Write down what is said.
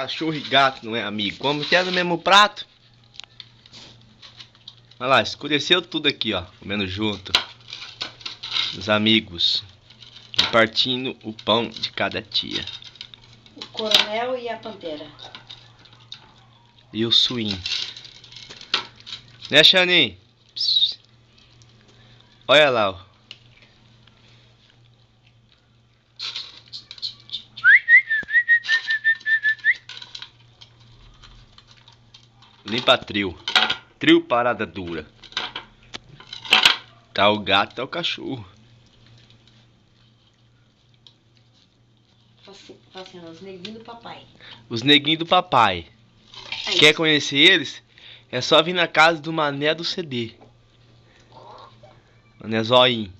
Cachorro e gato não é amigo. Como que é no mesmo prato? Olha lá, escureceu tudo aqui, ó. Comendo junto. Os amigos. Repartindo o pão de cada tia. O coronel e a pantera. E o suim. Né, Xanin? Olha lá, ó. Limpa trio. Trio parada dura. Tá o gato, tá o cachorro. Assim, os neguinhos do papai. Os neguinhos do papai. É Quer isso. conhecer eles? É só vir na casa do Mané do CD. Mané Zoinho.